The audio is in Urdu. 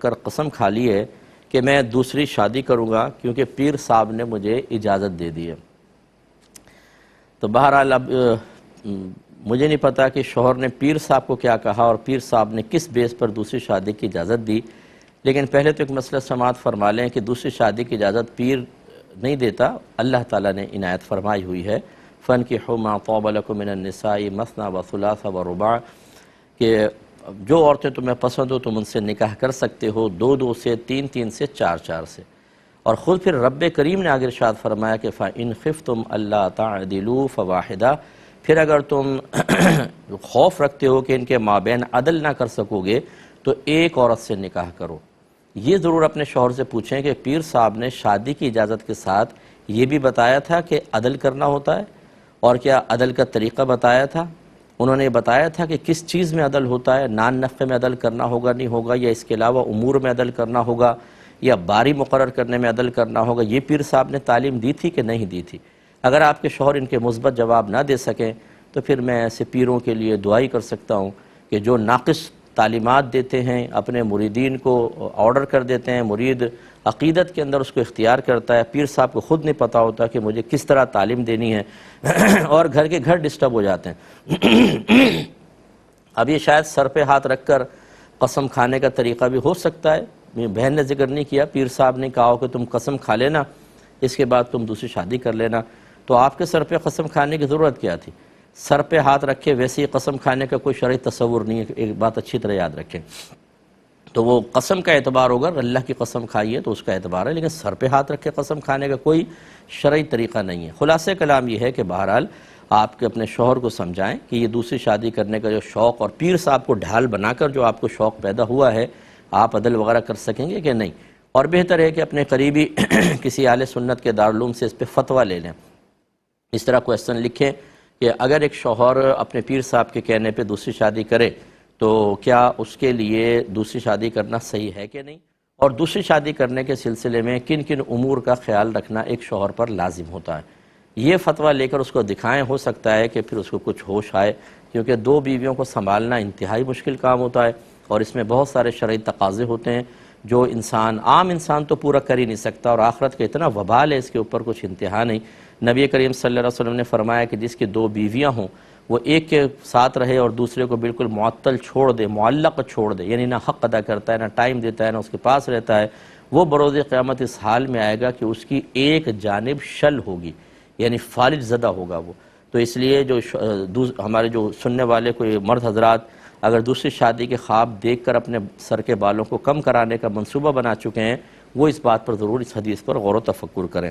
کر قسم کھا لی ہے کہ میں دوسری شادی کروں گا کیونکہ پیر صاحب نے مجھے اجازت دے دی ہے۔ تو بہرحال اب مجھے نہیں پتا کہ شوہر نے پیر صاحب کو کیا کہا اور پیر صاحب نے کس بیس پر دوسری شادی کی اجازت دی، لیکن پہلے تو ایک مسئلہ سماعت فرما لیں کہ دوسری شادی کی اجازت پیر نہیں دیتا، اللہ تعالیٰ نے عنایت فرمائی ہوئی ہے۔ فَانْكِحُوا مَا طَابَ لَكُم مِّنَ النِّسَاءِ مَثْنَىٰ وَثُلَاثَ وَرُبَاعَ، کہ جو عورتیں تمہیں پسند ہو تم ان سے نکاح کر سکتے ہو، 2 سے 3 سے 4 سے۔ اور خود پھر رب کریم نے آگے ارشاد فرمایا کہ فَإِنْ خِفْتُمْ أَلَّا تَعْدِلُوا فَوَاحِدَةً، پھر اگر تم خوف رکھتے ہو کہ ان کے مابین عدل نہ کر سکو گے تو ایک عورت سے نکاح کرو۔ یہ ضرور اپنے شوہر سے پوچھیں کہ پیر صاحب نے شادی کی اجازت کے ساتھ یہ بھی بتایا تھا کہ عدل کرنا ہوتا ہے، اور کیا عدل کا طریقہ بتایا تھا؟ انہوں نے بتایا تھا کہ کس چیز میں عدل ہوتا ہے، نان نفقے میں عدل کرنا ہوگا نہیں ہوگا، یا اس کے علاوہ امور میں عدل کرنا ہوگا، یا باری مقرر کرنے میں عدل کرنا ہوگا؟ یہ پیر صاحب نے تعلیم دی تھی کہ نہیں دی تھی؟ اگر آپ کے شوہر ان کے مثبت جواب نہ دے سکیں تو پھر میں ایسے پیروں کے لیے دعائی کر سکتا ہوں کہ جو ناقص تعلیمات دیتے ہیں، اپنے مریدین کو آرڈر کر دیتے ہیں، مرید عقیدت کے اندر اس کو اختیار کرتا ہے، پیر صاحب کو خود نہیں پتہ ہوتا کہ مجھے کس طرح تعلیم دینی ہے اور گھر کے گھر ڈسٹرب ہو جاتے ہیں۔ اب یہ شاید سر پہ ہاتھ رکھ کر قسم کھانے کا طریقہ بھی ہو سکتا ہے، بہن نے ذکر نہیں کیا، پیر صاحب نے کہا کہ تم قسم کھا لینا اس کے بعد تم دوسری شادی کر لینا، تو آپ کے سر پہ قسم کھانے کی ضرورت کیا تھی؟ سر پہ ہاتھ رکھے ویسے ہی قسم کھانے کا کوئی شرعی تصور نہیں ہے، ایک بات اچھی طرح یاد رکھیں۔ تو وہ قسم کا اعتبار ہوگا، اللہ کی قسم کھائی ہے تو اس کا اعتبار ہے، لیکن سر پہ ہاتھ رکھ کے قسم کھانے کا کوئی شرعی طریقہ نہیں ہے۔ خلاصہ کلام یہ ہے کہ بہرحال آپ کے اپنے شوہر کو سمجھائیں کہ یہ دوسری شادی کرنے کا جو شوق، اور پیر صاحب کو ڈھال بنا کر جو آپ کو شوق پیدا ہوا ہے، آپ عدل وغیرہ کر سکیں گے کہ نہیں؟ اور بہتر ہے کہ اپنے قریبی کسی اہل سنت کے دارالعلوم سے اس پہ فتویٰ لے لیں، اس طرح کویسچن لکھیں کہ اگر ایک شوہر اپنے پیر صاحب کے کہنے پہ دوسری شادی کرے تو کیا اس کے لیے دوسری شادی کرنا صحیح ہے کہ نہیں، اور دوسری شادی کرنے کے سلسلے میں کن کن امور کا خیال رکھنا ایک شوہر پر لازم ہوتا ہے۔ یہ فتویٰ لے کر اس کو دکھائیں، ہو سکتا ہے کہ پھر اس کو کچھ ہوش آئے، کیونکہ 2 بیویوں کو سنبھالنا انتہائی مشکل کام ہوتا ہے، اور اس میں بہت سارے شرعی تقاضے ہوتے ہیں جو عام انسان تو پورا کر ہی نہیں سکتا، اور آخرت کا اتنا وبال ہے اس کے اوپر کچھ انتہا نہیں۔ نبی کریم صلی اللہ علیہ وسلم نے فرمایا کہ جس کی 2 بیویاں ہوں وہ ایک کے ساتھ رہے اور دوسرے کو بالکل معطل چھوڑ دے، معلق چھوڑ دے، یعنی نہ حق ادا کرتا ہے، نہ ٹائم دیتا ہے، نہ اس کے پاس رہتا ہے، وہ بروز قیامت اس حال میں آئے گا کہ اس کی ایک جانب شل ہوگی، یعنی فالج زدہ ہوگا وہ۔ تو اس لیے جو ہمارے جو سننے والے کوئی مرد حضرات اگر دوسری شادی کے خواب دیکھ کر اپنے سر کے بالوں کو کم کرانے کا منصوبہ بنا چکے ہیں، وہ اس بات پر ضرور اس حدیث پر غور و تفکر کریں۔